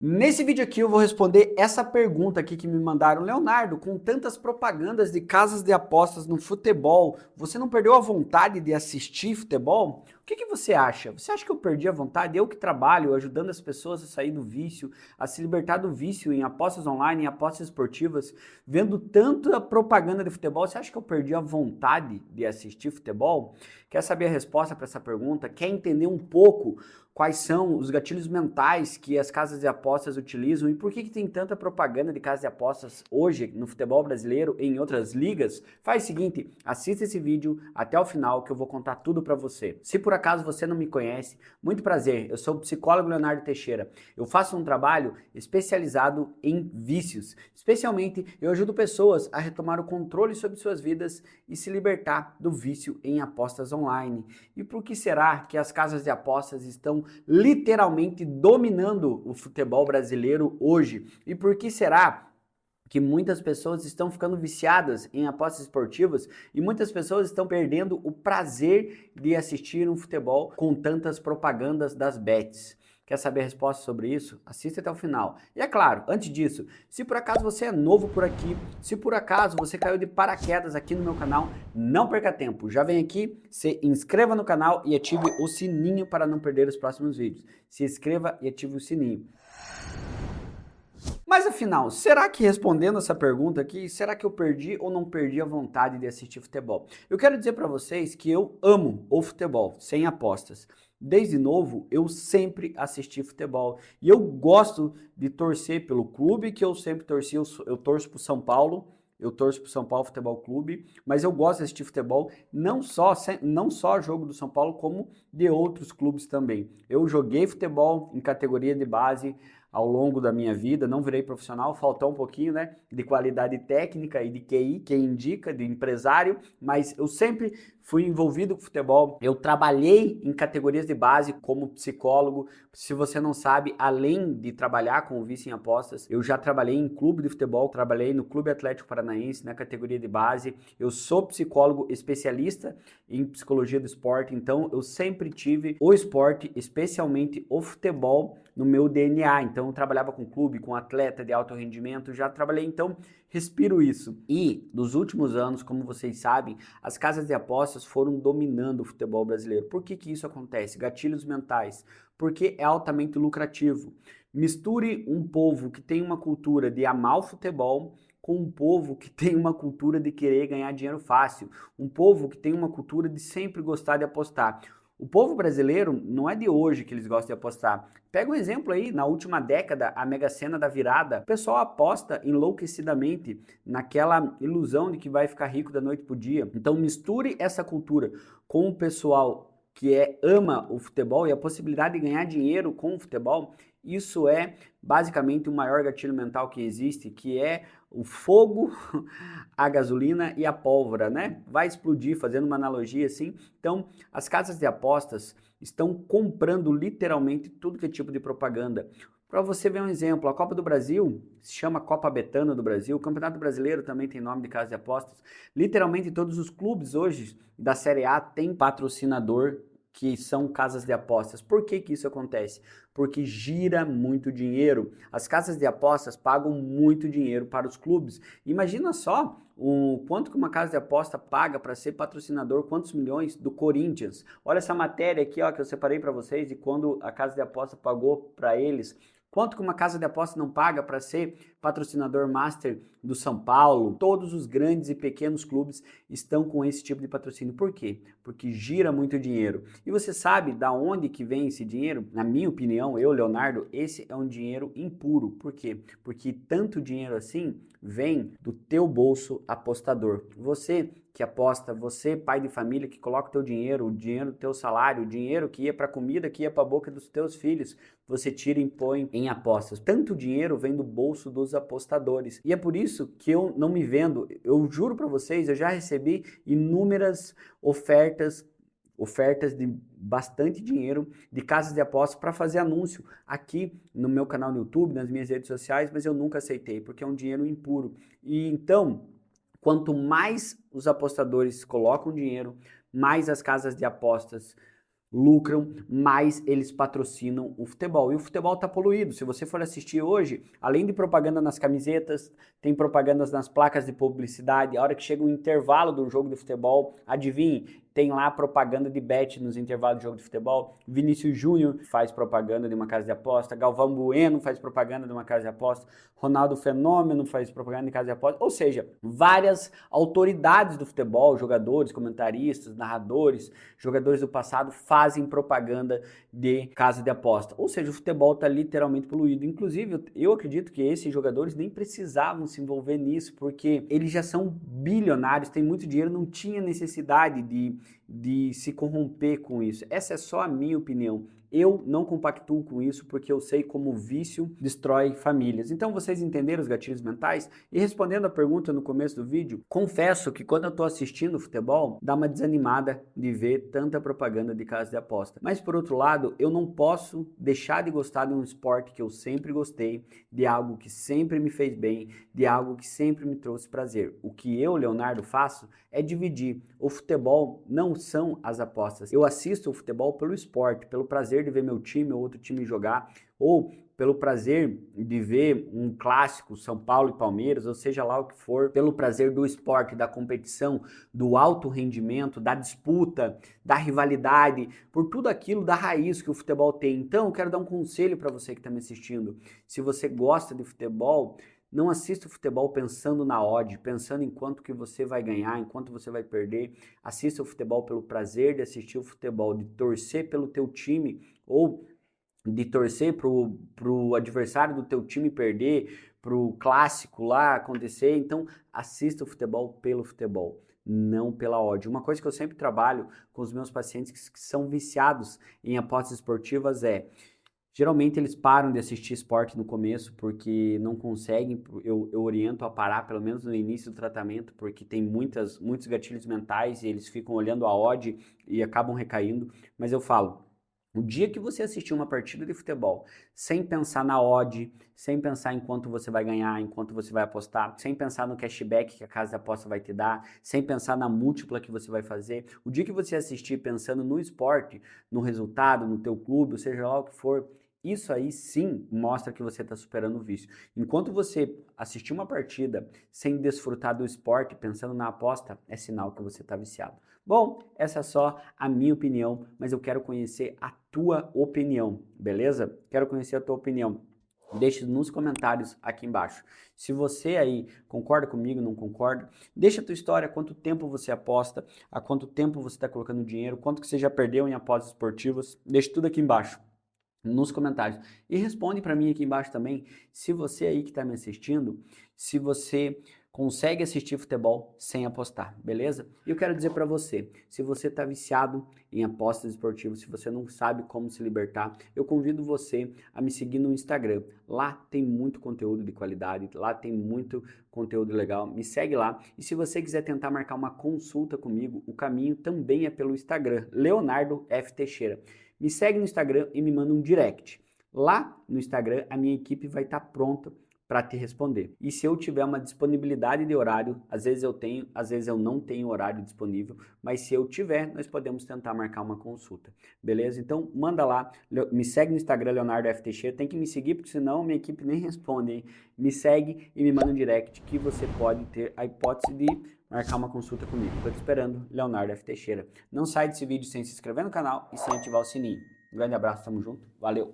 Nesse vídeo aqui eu vou responder essa pergunta aqui que me mandaram. Leonardo, com tantas propagandas de casas de apostas no futebol, você não perdeu a vontade de assistir futebol? O que você acha? Você acha que eu perdi a vontade? Eu que trabalho ajudando as pessoas a sair do vício, a se libertar do vício em apostas online, em apostas esportivas, vendo tanta propaganda de futebol, você acha que eu perdi a vontade de assistir futebol? Quer saber a resposta para essa pergunta? Quer entender um pouco quais são os gatilhos mentais que as casas de apostas utilizam e por que tem tanta propaganda de casas de apostas hoje no futebol brasileiro e em outras ligas? Faz o seguinte, assista esse vídeo até o final que eu vou contar tudo para você. Se por acaso você não me conhece, muito prazer, eu sou o psicólogo Leonardo Teixeira. Eu faço um trabalho especializado em vícios. Especialmente, eu ajudo pessoas a retomar o controle sobre suas vidas e se libertar do vício em apostas online. E por que será que as casas de apostas estão literalmente dominando o futebol brasileiro hoje? E por que será que muitas pessoas estão ficando viciadas em apostas esportivas e muitas pessoas estão perdendo o prazer de assistir um futebol com tantas propagandas das bets? Quer saber a resposta sobre isso? Assista até o final. E é claro, antes disso, se por acaso você é novo por aqui, se por acaso você caiu de paraquedas aqui no meu canal, não perca tempo. Já vem aqui, se inscreva no canal e ative o sininho para não perder os próximos vídeos. Se inscreva e ative o sininho. Mas afinal, será que respondendo essa pergunta aqui, será que eu perdi ou não perdi a vontade de assistir futebol? Eu quero dizer para vocês que eu amo o futebol, sem apostas. Desde novo, eu sempre assisti futebol e eu gosto de torcer pelo clube que eu sempre torci, eu torço para o São Paulo. Eu torço para o São Paulo Futebol Clube, mas eu gosto de assistir futebol não só jogo do São Paulo, como de outros clubes também. Eu joguei futebol em categoria de base ao longo da minha vida, não virei profissional, faltou um pouquinho, né, de qualidade técnica e de QI, quem indica, de empresário, mas eu sempre fui envolvido com futebol. Eu trabalhei em categorias de base como psicólogo. Se você não sabe, além de trabalhar com o vício em apostas, eu já trabalhei em clube de futebol, trabalhei no Clube Atlético Paranaense, na categoria de base. Eu sou psicólogo especialista em psicologia do esporte, então eu sempre tive o esporte, especialmente o futebol, no meu DNA. Então eu trabalhava com clube, com atleta de alto rendimento, já trabalhei, então respiro isso. E nos últimos anos, como vocês sabem, as casas de apostas foram dominando o futebol brasileiro. Por que isso acontece? Gatilhos mentais. Porque é altamente lucrativo. Misture um povo que tem uma cultura de amar o futebol com um povo que tem uma cultura de querer ganhar dinheiro fácil, um povo que tem uma cultura de sempre gostar de apostar. O povo brasileiro não é de hoje que eles gostam de apostar. Pega um exemplo aí, na última década, a Mega Sena da virada, o pessoal aposta enlouquecidamente naquela ilusão de que vai ficar rico da noite pro dia. Então misture essa cultura com o pessoal que ama o futebol e a possibilidade de ganhar dinheiro com o futebol. Isso é basicamente o maior gatilho mental que existe, que é o fogo, a gasolina e a pólvora, né? Vai explodir, fazendo uma analogia assim. Então, as casas de apostas estão comprando literalmente tudo que é tipo de propaganda. Para você ver um exemplo, a Copa do Brasil se chama Copa Betano do Brasil, o Campeonato Brasileiro também tem nome de casa de apostas. Literalmente todos os clubes hoje da Série A têm patrocinador que são casas de apostas. Por que isso acontece? Porque gira muito dinheiro. As casas de apostas pagam muito dinheiro para os clubes. Imagina só o quanto que uma casa de aposta paga para ser patrocinador, quantos milhões do Corinthians. Olha essa matéria aqui, ó, que eu separei para vocês de quando a casa de aposta pagou para eles. Quanto que uma casa de aposta não paga para ser patrocinador master do São Paulo? Todos os grandes e pequenos clubes estão com esse tipo de patrocínio. Por quê? Porque gira muito dinheiro. E você sabe da onde que vem esse dinheiro? Na minha opinião, eu, Leonardo, esse é um dinheiro impuro. Por quê? Porque tanto dinheiro assim vem do teu bolso apostador. Você que aposta, você pai de família que coloca o teu dinheiro, o dinheiro do teu salário, o dinheiro que ia para comida, que ia para a boca dos teus filhos, você tira e põe em apostas. Tanto dinheiro vem do bolso dos apostadores. E é por isso que eu não me vendo, eu juro para vocês, eu já recebi inúmeras ofertas de bastante dinheiro de casas de apostas para fazer anúncio aqui no meu canal no YouTube, nas minhas redes sociais, mas eu nunca aceitei, porque é um dinheiro impuro. E então, quanto mais os apostadores colocam dinheiro, mais as casas de apostas lucram, mais eles patrocinam o futebol. E o futebol está poluído. Se você for assistir hoje, além de propaganda nas camisetas, tem propagandas nas placas de publicidade. A hora que chega o intervalo do jogo de futebol, adivinhe, tem lá propaganda de bet nos intervalos de jogo de futebol. Vinícius Júnior faz propaganda de uma casa de aposta. Galvão Bueno faz propaganda de uma casa de aposta. Ronaldo Fenômeno faz propaganda de casa de aposta. Ou seja, várias autoridades do futebol, jogadores, comentaristas, narradores, jogadores do passado fazem propaganda de casa de aposta. Ou seja, o futebol está literalmente poluído. Inclusive, eu acredito que esses jogadores nem precisavam se envolver nisso, porque eles já são bilionários, têm muito dinheiro, não tinha necessidade de se corromper com isso. Essa é só a minha opinião. Eu não compactuo com isso porque eu sei como o vício destrói famílias. Então vocês entenderam os gatilhos mentais? E respondendo a pergunta no começo do vídeo, confesso que quando eu estou assistindo futebol, dá uma desanimada de ver tanta propaganda de casa de aposta. Mas por outro lado, eu não posso deixar de gostar de um esporte que eu sempre gostei, de algo que sempre me fez bem, de algo que sempre me trouxe prazer. O que eu, Leonardo, faço é dividir. O futebol não são as apostas. Eu assisto o futebol pelo esporte, pelo prazer de ver meu time ou outro time jogar, ou pelo prazer de ver um clássico, São Paulo e Palmeiras, ou seja lá o que for, pelo prazer do esporte, da competição, do alto rendimento, da disputa, da rivalidade, por tudo aquilo da raiz que o futebol tem. Então, eu quero dar um conselho para você que está me assistindo. Se você gosta de futebol, não assista o futebol pensando na odd, pensando em quanto que você vai ganhar, em quanto você vai perder. Assista o futebol pelo prazer de assistir o futebol, de torcer pelo teu time ou de torcer pro adversário do teu time perder, pro clássico lá acontecer. Então, assista o futebol pelo futebol, não pela odd. Uma coisa que eu sempre trabalho com os meus pacientes que são viciados em apostas esportivas é: geralmente eles param de assistir esporte no começo porque não conseguem, eu oriento a parar pelo menos no início do tratamento, porque tem muitos gatilhos mentais e eles ficam olhando a odd e acabam recaindo. Mas eu falo, o dia que você assistir uma partida de futebol sem pensar na odd, sem pensar em quanto você vai ganhar, em quanto você vai apostar, sem pensar no cashback que a casa de aposta vai te dar, sem pensar na múltipla que você vai fazer, o dia que você assistir pensando no esporte, no resultado, no teu clube, ou seja lá o que for, isso aí sim mostra que você está superando o vício. Enquanto você assistir uma partida sem desfrutar do esporte, pensando na aposta, é sinal que você está viciado. Bom, essa é só a minha opinião, mas eu quero conhecer a tua opinião, beleza? Quero conhecer a tua opinião. Deixe nos comentários aqui embaixo. Se você aí concorda comigo, não concorda, deixa a tua história, quanto tempo você aposta, há quanto tempo você está colocando dinheiro, quanto que você já perdeu em apostas esportivas, deixa tudo aqui embaixo nos comentários. E responde para mim aqui embaixo também, se você aí que está me assistindo, se você consegue assistir futebol sem apostar, beleza? E eu quero dizer para você, se você está viciado em apostas esportivas, se você não sabe como se libertar, eu convido você a me seguir no Instagram. Lá tem muito conteúdo de qualidade, lá tem muito conteúdo legal. Me segue lá. E se você quiser tentar marcar uma consulta comigo, o caminho também é pelo Instagram, Leonardo F. Teixeira. Me segue no Instagram e me manda um direct. Lá no Instagram, a minha equipe vai estar pronta para te responder. E se eu tiver uma disponibilidade de horário, às vezes eu tenho, às vezes eu não tenho horário disponível, mas se eu tiver, nós podemos tentar marcar uma consulta. Beleza? Então, manda lá, me segue no Instagram, Leonardo F. Teixeira, tem que me seguir, porque senão minha equipe nem responde, hein? Me segue e me manda um direct que você pode ter a hipótese de marcar uma consulta comigo. Estou te esperando, Leonardo F. Teixeira. Não sai desse vídeo sem se inscrever no canal e sem ativar o sininho. Um grande abraço, tamo junto, valeu!